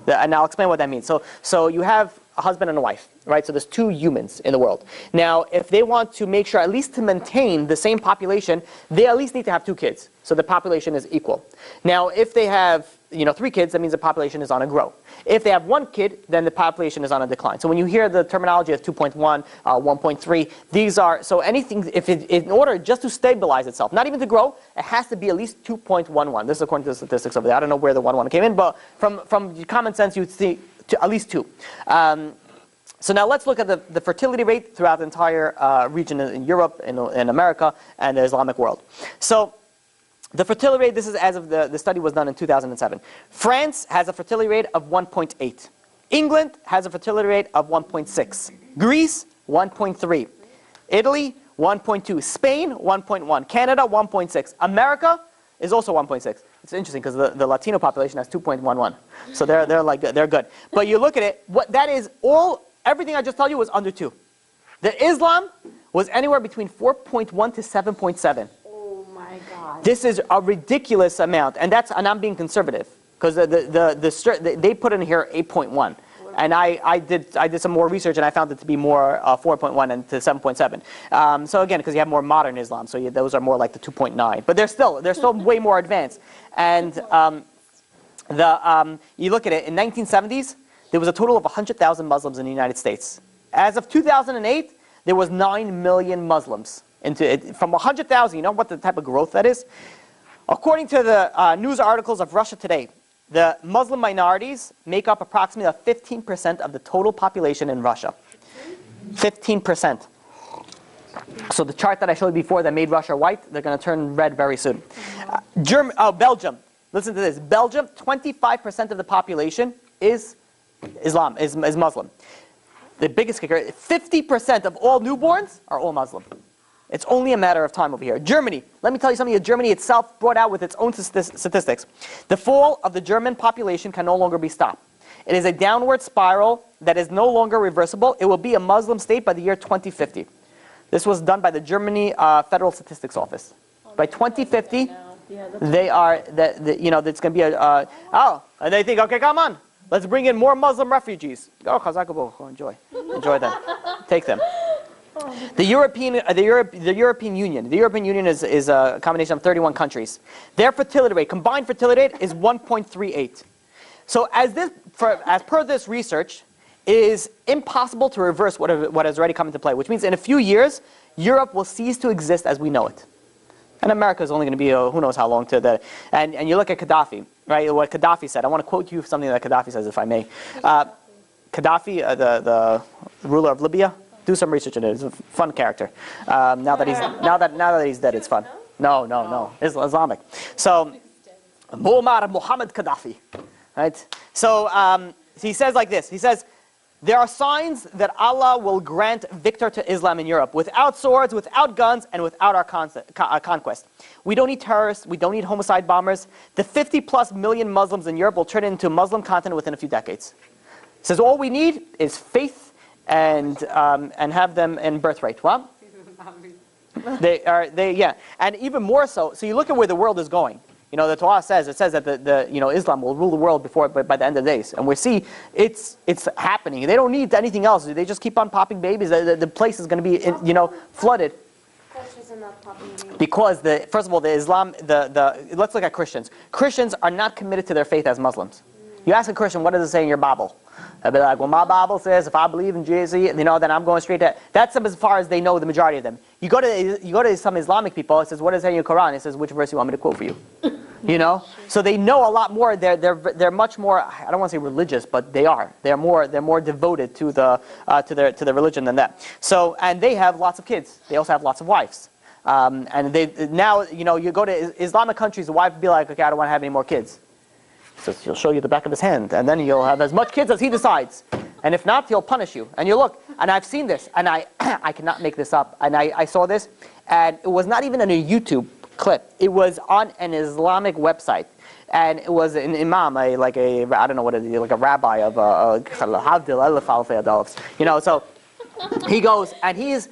And I'll explain what that means. So you have a husband and a wife, right? So there's 2 humans in the world. Now, if they want to make sure, at least to maintain the same population, they at least need to have 2 kids. So the population is equal. Now, if they have 3 kids, that means the population is on a grow. If they have 1 kid, then the population is on a decline. So when you hear the terminology of 2.1, 1.3, these are, so anything, in order just to stabilize itself, not even to grow, it has to be at least 2.11. This is according to the statistics over there. I don't know where the 1 came in, but from common sense, you'd see at least 2. So now let's look at the fertility rate throughout the entire region in Europe, in America, and the Islamic world. So the fertility rate, this is as of the study was done in 2007. France has a fertility rate of 1.8. England has a fertility rate of 1.6. Greece, 1.3. Italy, 1.2. Spain, 1.1. Canada, 1.6. America is also 1.6. It's interesting because the Latino population has 2.11. So they're good. But you look at it, everything I just told you was under 2. The Islam was anywhere between 4.1 to 7.7. This is a ridiculous amount, and I'm being conservative because they put in here 8.1, And I did some more research, and I found it to be more 4.1 and to 7.7. So again, because you have more modern Islam, so those are more like the 2.9. But they're still way more advanced. And you look at it, in 1970s, there was a total of 100,000 Muslims in the United States. As of 2008, there was 9 million Muslims. From 100,000, you know what the type of growth that is? According to the news articles of Russia Today, the Muslim minorities make up approximately 15% of the total population in Russia. 15%. So the chart that I showed you before that made Russia white, they're going to turn red very soon. Belgium. Listen to this. Belgium, 25% of the population is Muslim. The biggest kicker, 50% of all newborns are all Muslim. It's only a matter of time over here. Germany. Let me tell you something that Germany itself brought out with its own statistics. The fall of the German population can no longer be stopped. It is a downward spiral that is no longer reversible. It will be a Muslim state by the year 2050. This was done by the Germany Federal Statistics Office. By 2050, they are, it's going to be and they think, okay, come on. Let's bring in more Muslim refugees. Go, Chazakabo, enjoy. Enjoy them. Take them. The European Union. The European Union is a combination of 31 countries. Their fertility rate, combined fertility rate, is 1.38. So as per this research, it is impossible to reverse what has already come into play, which means in a few years, Europe will cease to exist as we know it. And America is only going to be who knows how long to the... And you look at Gaddafi, right? What Gaddafi said. I want to quote you something that Gaddafi says, if I may. Gaddafi, the ruler of Libya, do some research on it. He's a fun character. Now that he's dead, it's fun. No. It's Islamic. So, Muammar Muhammad Gaddafi, right? So he says like this. He says, there are signs that Allah will grant victory to Islam in Europe without swords, without guns, and without our conquest. We don't need terrorists. We don't need homicide bombers. The 50+ million Muslims in Europe will turn into a Muslim continent within a few decades. He says all we need is faith and have them in birthright. Well, and even more so. So you look at where the world is going. You know, the Torah says that Islam will rule the world by the end of the days, and we see it's happening. They don't need anything else. They just keep on popping babies. The place is going to be flooded. Because first of all, the Islam, let's look at Christians. Christians are not committed to their faith as Muslims. You ask a Christian, what does it say in your Bible? They'll be like, well, my Bible says if I believe in Jesus, then I'm going straight to... That's as far as they know, the majority of them. You go to some Islamic people, it says, what does it say in your Quran? It says, which verse you want me to quote for you? So they know a lot more. They're much more, I don't want to say religious, but they are. They're more devoted to the religion than that. So, and they have lots of kids. They also have lots of wives. And you go to Islamic countries, the wife will be like, okay, I don't want to have any more kids. So he'll show you the back of his hand, and then you'll have as much kids as he decides. And if not, he'll punish you. And you look, and I've seen this, and I cannot make this up. And I saw this, and it was not even in a YouTube clip. It was on an Islamic website. And it was an imam, I don't know what it is, like a rabbi of so he goes, and he is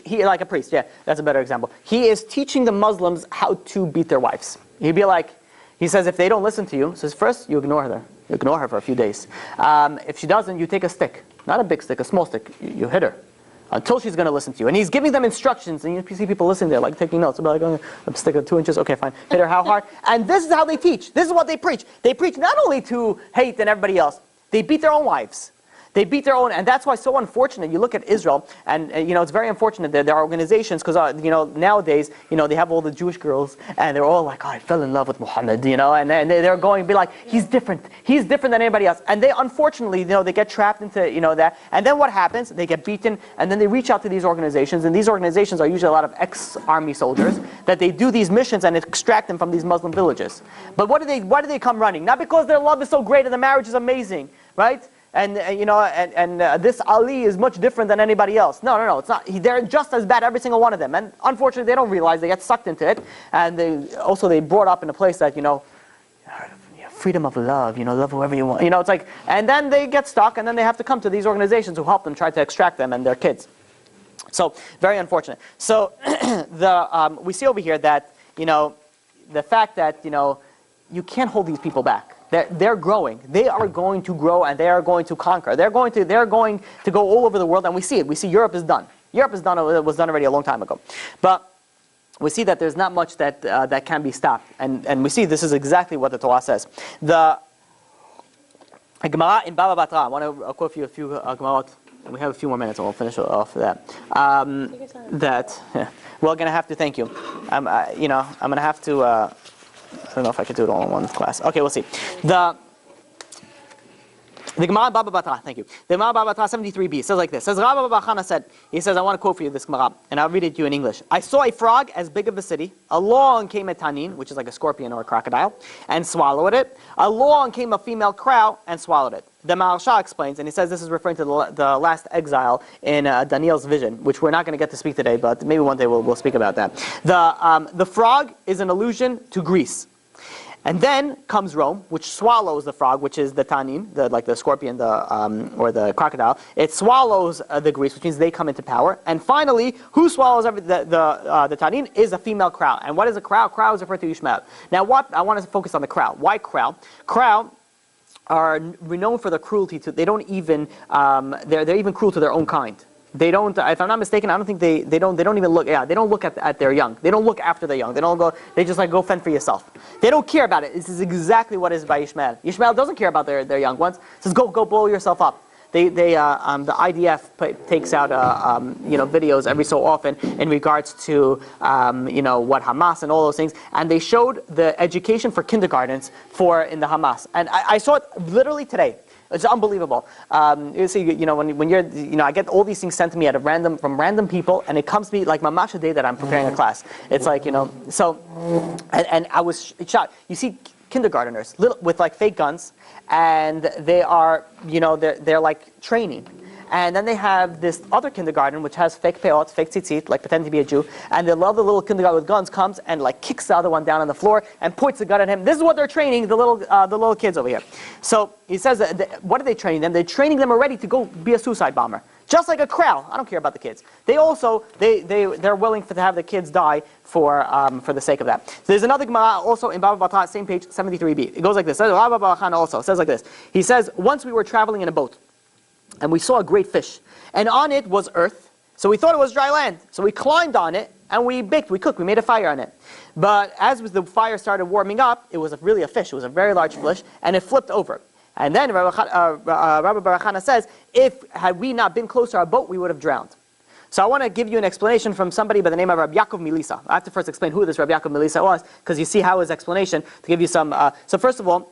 like a priest, yeah, that's a better example. He is teaching the Muslims how to beat their wives. He'd be like, he says, if they don't listen to you, says first you ignore her. You ignore her for a few days. If she doesn't, you take a stick, not a big stick, a small stick. You hit her until she's going to listen to you. And he's giving them instructions, and you see people listening there, like taking notes. They'll be like, a stick of 2 inches, okay, fine. Hit her how hard? And this is how they teach. This is what they preach. They preach not only to hate and everybody else. They beat their own wives. They beat their own, and that's why it's so unfortunate. You look at Israel, and it's very unfortunate that there are organizations, because nowadays, they have all the Jewish girls, and they're all like, oh, I fell in love with Muhammad, and they're going to be like, he's different than anybody else, and they unfortunately, they get trapped into that, and then what happens? They get beaten, and then they reach out to these organizations, and these organizations are usually a lot of ex-army soldiers that they do these missions and extract them from these Muslim villages. But why do they come running? Not because their love is so great and the marriage is amazing, right? And this Ali is much different than anybody else. No, it's not. They're just as bad, every single one of them. And unfortunately, they don't realize. They get sucked into it. And they brought up in a place that freedom of love. Love whoever you want. It's like, and then they get stuck, and then they have to come to these organizations who help them try to extract them and their kids. So very unfortunate. So we see over here that the fact that you can't hold these people back. They're growing. They are going to grow, and they are going to conquer. They're going to go all over the world, and we see it. We see Europe is done. Europe is done. It was done already a long time ago, but we see that there's not much that can be stopped, and we see this is exactly what the Torah says. The Gemara in Baba Batra. I want to quote you a few Gemarot. And we have a few more minutes, and we'll finish off that. We're going to have to. Thank you. I'm going to have to. I don't know if I could do it all in one class. Okay, we'll see. The Gemara Baba Batra, thank you. The Gemara Baba Batra 73b says like this. Says Rabba Baba Chana said, he says, I want to quote for you this Gemara, and I'll read it to you in English. I saw a frog as big as a city. Along came a tanin, which is like a scorpion or a crocodile, and swallowed it. Along came a female crow and swallowed it. The Maharsha explains, and he says this is referring to the last exile in Daniel's vision, which we're not going to get to speak today, but maybe one day we'll speak about that. The frog is an allusion to Greece. And then comes Rome, which swallows the frog, which is the tanin, like the scorpion, or the crocodile. It swallows the Greece, which means they come into power. And finally, who swallows the tanin is a female crow. And what is a crow? Crow is referred to Ishmael. Now, I want to focus on the crow. Why crow? Crow are renowned for their cruelty to. They don't even. They're even cruel to their own kind. They don't. If I'm not mistaken, I don't think they don't even look. Yeah, they don't look at their young. They don't look after their young. They don't go. They just like go fend for yourself. They don't care about it. This is exactly what is by Ishmael. Ishmael doesn't care about their young ones. Says go blow yourself up. The IDF takes out videos every so often in regards to what Hamas and all those things, and they showed the education for kindergartens in the Hamas, and I saw it literally today. It's unbelievable. You see, when you're, I get all these things sent to me from random people, and it comes to me like mamash a day that I'm preparing a class. It's like, so, and I was shocked. You see kindergarteners with like fake guns, and they are, they're like training. And then they have this other kindergarten which has fake peot, fake tzitzit, like pretending to be a Jew. And the other little kindergarten with guns comes and like kicks the other one down on the floor and points the gun at him. This is what they're training the little kids over here. So he says, what are they training them? They're training them already to go be a suicide bomber. Just like a crow. I don't care about the kids. They also, they're willing to have the kids die for the sake of that. So there's another Gemara also in Baba Batra, same page, 73b. It goes like this. Rabba Bar Chana also says like this. He says, once we were traveling in a boat, and we saw a great fish, and on it was earth, so we thought it was dry land. So we climbed on it, and we baked, we cooked, we made a fire on it. But as the fire started warming up, it was really a fish. It was a very large fish, and it flipped over. And then Rabbi Bar Chana says, had we not been close to our boat, we would have drowned. So I want to give you an explanation from somebody by the name of Rabbi Yaakov Milisa. I have to first explain who this Rabbi Yaakov Milisa was, because you see how his explanation, to give you some, so first of all,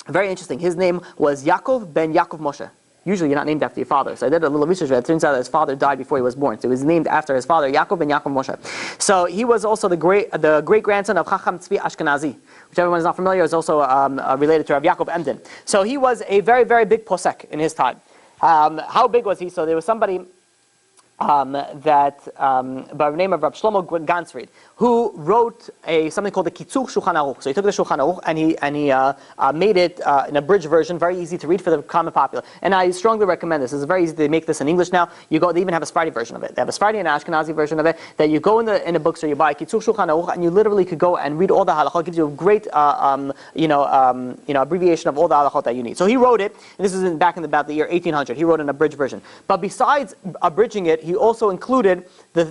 very interesting, his name was Yaakov ben Yaakov Moshe. Usually you're not named after your father. So I did a little research. It turns out that his father died before he was born. So he was named after his father, Yaakov ben Yaakov Moshe. So he was also the great-grandson of Chacham Tzvi Ashkenazi, which everyone is not familiar, is also related to Rav Yaakov Emden. So he was a very, very big posek in his time. How big was he? So there was somebody by the name of Rav Shlomo Gansfried, who wrote something called the Kitzur Shulchan Aruch. So he took the Shulchan Aruch and he made it in a bridge version, very easy to read for the common popular. And I strongly recommend this. It's very easy to make this in English now. They even have a Sephardi version of it. They have a Sephardi and Ashkenazi version of it that you go in a bookstore, you buy Kitzur Shulchan Aruch, and you literally could go and read all the halachot. It gives you a great abbreviation of all the halachot that you need. So he wrote it, and this is back in about the year 1800. He wrote an abridged version. But besides abridging it, he also included the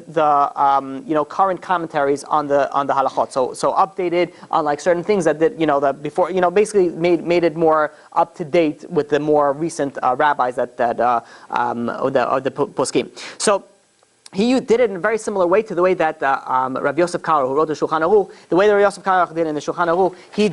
current commentaries on the halachot. So updated on like certain things that that before basically made it more up to date with the more recent rabbis that the poskim. So he did it in a very similar way to the way that Rav Yosef Karo, who wrote the Shulchan Aruch, the way that Rav Yosef Karo did in the Shulchan Aruch, he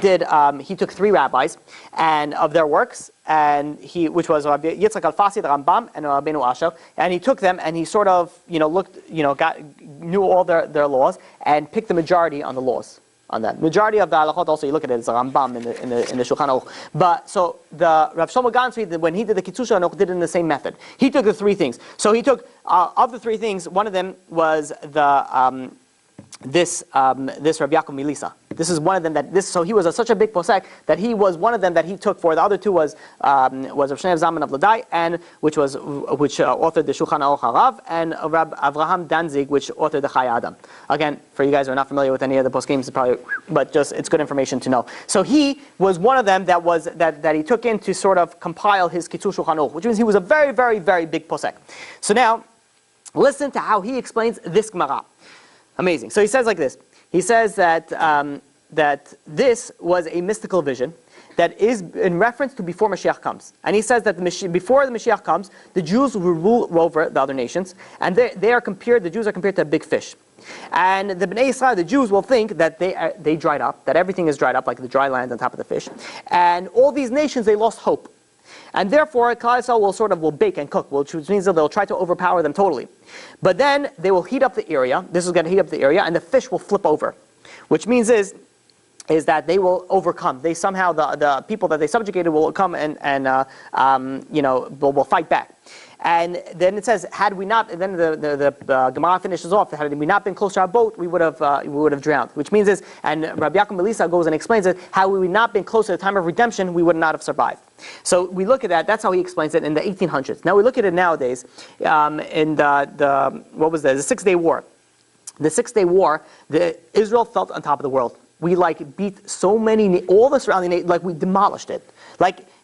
took 3 rabbis and of their works, and which was Rabbi Yitzchak Alfasi, the Rambam, and Rabbeinu Asher, and he took them and he sort of knew all their laws and picked the majority on the laws. On that majority of the halachot, also you look at it, it's a Rambam in the Shulchan Aruch. But so the Rav Shlomo Gansfried, when he did the Kitzur Shulchan Aruch, did it in the same method. He took the 3 things. So he took of the 3 things, one of them was this Rabbi Yaakov Milisa. This is one of them so he was such a big posek that he was one of them that he took for. The other two was Rav Shnev Zalman of Ladai, and which authored the Shulchan Aruch Harav, and Rab Avraham Danzig, which authored the Chai Adam. Again, for you guys who are not familiar with any of the poskim, it's probably, but just it's good information to know. So he was one of them that he took in to sort of compile his Kitzur Shulchan Aruch, which means he was a very, very, very big posek. So now, listen to how he explains this Gemara. Amazing. So he says like this. He says that that this was a mystical vision that is in reference to before Mashiach comes. And he says that before the Mashiach comes, the Jews will rule over the other nations, and the Jews are compared to a big fish. And the Bnei Israel, the Jews, will think that they dried up, that everything is dried up, like the dry land on top of the fish. And all these nations, they lost hope. And therefore, Klal Yisrael will bake and cook, which means that they'll try to overpower them totally. But then they will heat up the area. This is going to heat up the area, and the fish will flip over, which means is that they will overcome. They somehow, the people that they subjugated will come and will fight back. And then it says, had we not, then the Gemara finishes off, had we not been close to our boat, we would have drowned. Which means is, and Rabbi Yaakov Melissa goes and explains it, had we not been close to the time of redemption, we would not have survived. So we look at that, that's how he explains it in the 1800s. Now we look at it nowadays, in the 6 Day War. The 6 Day War, Israel felt on top of the world. We beat so many, all the surrounding nations, we demolished it.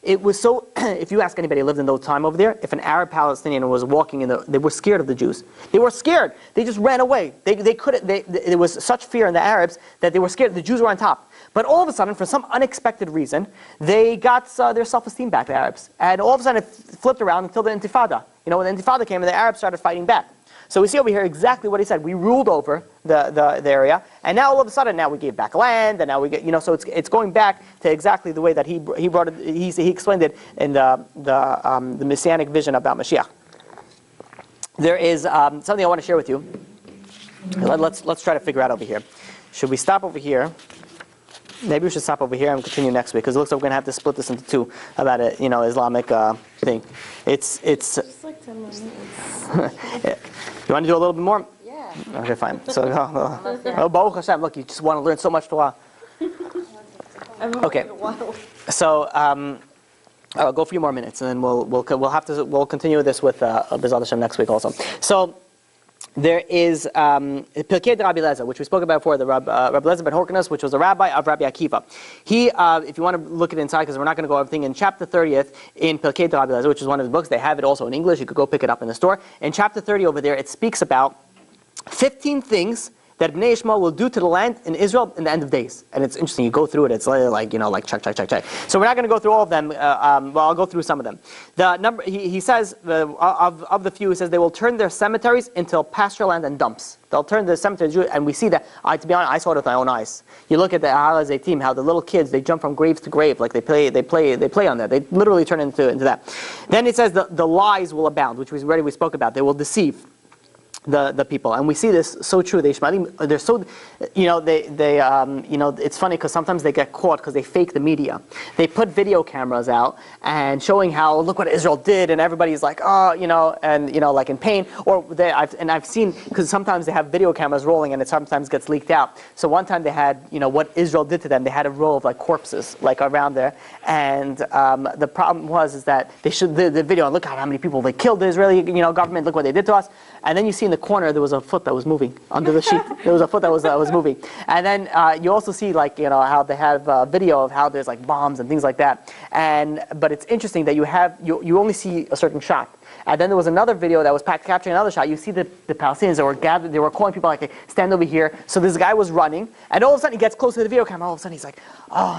It was so, if you ask anybody who lived in those time over there, if an Arab Palestinian was walking they were scared of the Jews. They were scared. They just ran away. There was such fear in the Arabs that they were scared. The Jews were on top. But all of a sudden, for some unexpected reason, they got their self-esteem back, the Arabs. And all of a sudden, it flipped around until the Intifada. When the Intifada came, and the Arabs started fighting back. So we see over here exactly what he said. We ruled over the area, and now all of a sudden, now we gave back land, and now we get, so it's going back to exactly the way that he brought it. He explained it in the Messianic vision about Mashiach. There is something I want to share with you. Let's try to figure out over here. Should we stop over here? Maybe we should stop over here and continue next week, because it looks like we're going to have to split this into two about it, Islamic thing. It's Just like 10 minutes. You want to do a little bit more? Yeah. Okay, fine. So, Baruch Hashem, look, you just want to learn so much Torah. Okay. So, I'll go for a few more minutes, and then we'll continue this with B'ezrat Hashem next week also. So, there is Pirkei de Rabbi Lezer, which we spoke about before, the Rabbi Lezer ben Horkanus, which was a rabbi of Rabbi Akiva. He, if you want to look at it inside, because we're not going to go over everything, in chapter 30th in Pirkei de Rabbi Lezer, which is one of his books, they have it also in English, you could go pick it up in the store. In chapter 30 over there, it speaks about 15 things that Bnei Ishmael will do to the land in Israel in the end of days. And it's interesting, you go through it, it's like check. So we're not going to go through all of them, I'll go through some of them. He says, of the few, he says they will turn their cemeteries into pasture land and dumps. They'll turn the cemeteries, and we see that, to be honest, I saw it with my own eyes. You look at the Har HaZeitim, how the little kids, they jump from grave to grave, like they play on that. They literally turn into that. Then it says the lies will abound, which we spoke about. They will deceive the people, and we see this so true. The Ishmaelim, they're so, it's funny because sometimes they get caught because they fake the media. They put video cameras out and showing how, look what Israel did, and everybody's like, like in pain. Or I've seen, because sometimes they have video cameras rolling and it sometimes gets leaked out. So one time they had, what Israel did to them. They had a row of corpses around there, and the problem was that they showed the video, and look at how many people they killed. The Israeli government. Look what they did to us. And then you see in the corner there was a foot that was moving under the sheet. There was a foot that was moving. And then you also see how they have video of how there's bombs and things like that. But it's interesting that you only see a certain shot. And then there was another video that was capturing another shot. You see the Palestinians that were gathered. They were calling people stand over here. So this guy was running, and all of a sudden he gets close to the video camera. All of a sudden he's like,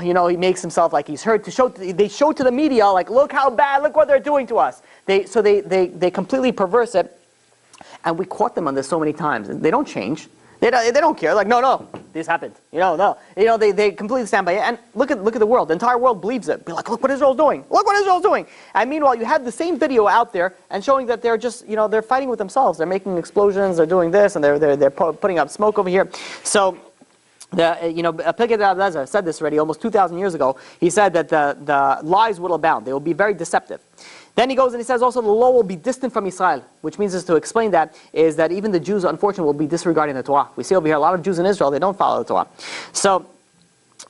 he makes himself like he's hurt. They show to the media look how bad, look what they're doing to us. They completely perverse it. And we caught them on this so many times. They don't change. They don't care. No, this happened. No. They completely stand by it. And look at the world. The entire world believes it. Be like, look what Israel's doing. Look what Israel's doing. And meanwhile, you have the same video out there and showing that they're just, they're fighting with themselves. They're making explosions. They're doing this, and they're putting up smoke over here. So, Pirkei de Rabbi Lezer said this already almost 2,000 years ago. He said that the lies will abound. They will be very deceptive. Then he goes and he says also the law will be distant from Israel, which means to explain that is that even the Jews, unfortunately, will be disregarding the Torah. We see over here a lot of Jews in Israel, they don't follow the Torah. So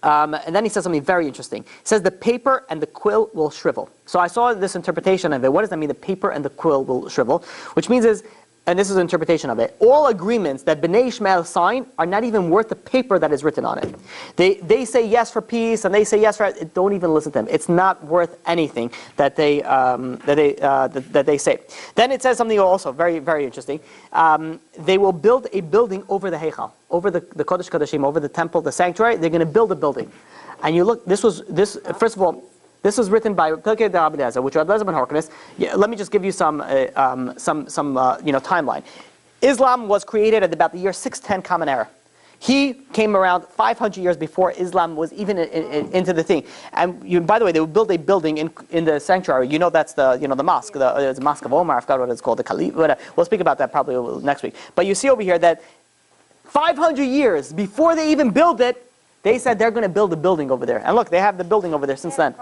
And then he says something very interesting. He says the paper and the quill will shrivel. So I saw this interpretation of it. What does that mean, the paper and the quill will shrivel? Which means is, and this is an interpretation of it, all agreements that Bnei Ishmael sign are not even worth the paper that is written on it. They say yes for peace, and they say yes for, don't even listen to them. It's not worth anything that they say. Then it says something also very, very interesting. They will build a building over the Heichal, over the Kodesh Kodashim, over the temple, the sanctuary. They're going to build a building. And you look, first of all, this was written by Pilkei Rabbi Eliezer, which Rabbi Eliezer ben Horkonis. Let me just give you some timeline. Islam was created at about the year 610 Common Era. He came around 500 years before Islam was even into the thing. And by the way, they would build a building in the sanctuary. You know that's the mosque, the Mosque of Omar. I forgot what it's called, the Caliph. We'll speak about that probably next week. But you see over here that 500 years before they even build it, they said they're going to build a building over there. And look, they have the building over there since then.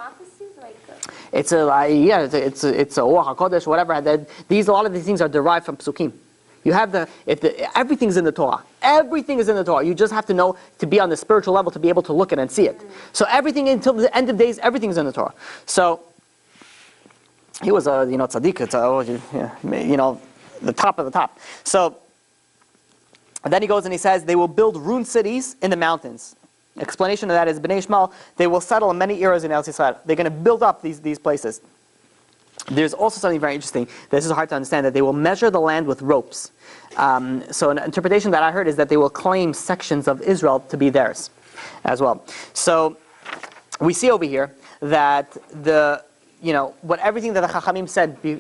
It's a Ruach HaKodesh, whatever. A lot of these things are derived from Psukim. You have everything's in the Torah. Everything is in the Torah. You just have to know to be on the spiritual level to be able to look at it and see it. So everything until the end of days, everything's in the Torah. So he was a tzaddik. It's the top of the top. So and then he goes and he says they will build ruined cities in the mountains. Explanation of that is Bnei Ishmael, they will settle in many eras in Eretz Yisrael. They're going to build up these places. There's also something very interesting. This is hard to understand, that they will measure the land with ropes. So an interpretation that I heard is that they will claim sections of Israel to be theirs as well. So we see over here that everything that the Chachamim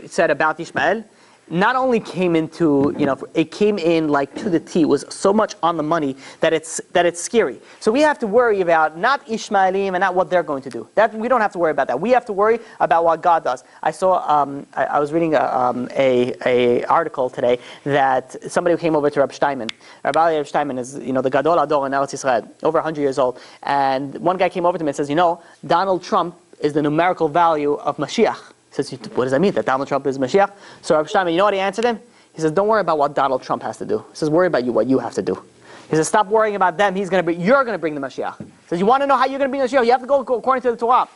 said about Ishmael, not only came into, it came in like to the T. It was so much on the money that it's scary. So we have to worry about not Ishmaelim and not what they're going to do. That we don't have to worry about that. We have to worry about what God does. I saw, I was reading a article today that somebody came over to Reb Steinman. Rabbi Steinman is, the Gadol Ador in Eretz Yisrael, over 100 years old. And one guy came over to me and says, Donald Trump is the numerical value of Mashiach. He says, what does that mean, that Donald Trump is Mashiach? So Rabbi Steinman, you know what he answered him? He says, don't worry about what Donald Trump has to do. He says, worry about what you have to do. He says, stop worrying about them. You're going to bring the Mashiach. He says, you want to know how you're going to bring the Mashiach? You have to go according to the Torah.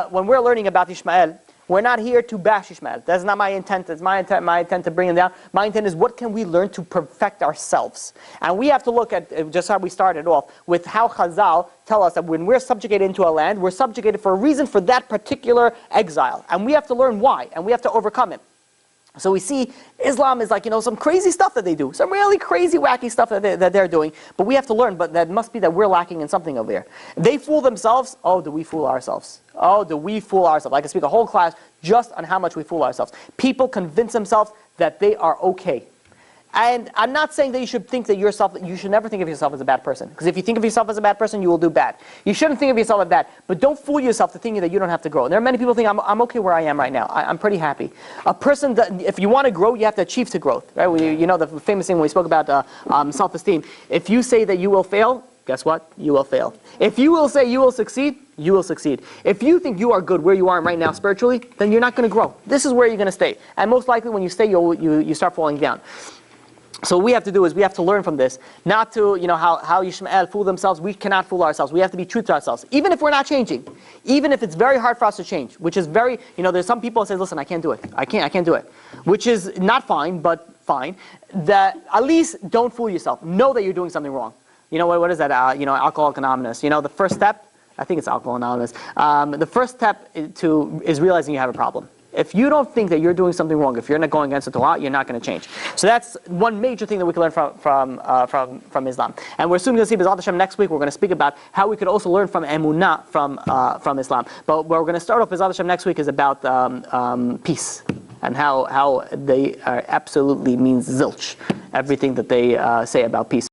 When we're learning about Ishmael, we're not here to bash Ishmael. That's not my intent. It's my intent to bring him down. My intent is, what can we learn to perfect ourselves? And we have to look at, just how we started off, with how Chazal tell us that when we're subjugated into a land, we're subjugated for a reason, for that particular exile. And we have to learn why, and we have to overcome it. So we see Islam is like, some crazy stuff that they do. Some really crazy, wacky stuff that they're doing. But we have to learn, but that must be that we're lacking in something over here. They fool themselves. Oh, do we fool ourselves? Oh, do we fool ourselves? I can speak a whole class just on how much we fool ourselves. People convince themselves that they are okay. And I'm not saying that you should think that you should never think of yourself as a bad person. Because if you think of yourself as a bad person, you will do bad. You shouldn't think of yourself as bad. But don't fool yourself to thinking that you don't have to grow. And there are many people who think, I'm okay where I am right now. I'm pretty happy. A person, if you want to grow, you have to achieve to growth. Right? The famous thing when we spoke about self-esteem. If you say that you will fail, guess what? You will fail. If you will say you will succeed, you will succeed. If you think you are good where you are right now spiritually, then you're not going to grow. This is where you're going to stay. And most likely when you stay, you start falling down. So what we have to do is we have to learn from this. Not to, how Ishmael fooled themselves. We cannot fool ourselves. We have to be true to ourselves. Even if we're not changing. Even if it's very hard for us to change. Which is very, there's some people who say, listen, I can't do it. I can't do it. Which is not fine, but fine. That at least don't fool yourself. Know that you're doing something wrong. What is that? Alcoholics Anonymous. The first step, I think it's Alcoholics Anonymous. The first step is realizing you have a problem. If you don't think that you're doing something wrong, if you're not going against the Torah, you're not going to change. So that's one major thing that we can learn from Islam. And we're soon going to see B'ezrat Hashem next week. We're going to speak about how we could also learn from Emunah from Islam. But where we're going to start off B'ezrat Hashem next week is about peace and how they absolutely means zilch, everything that they say about peace.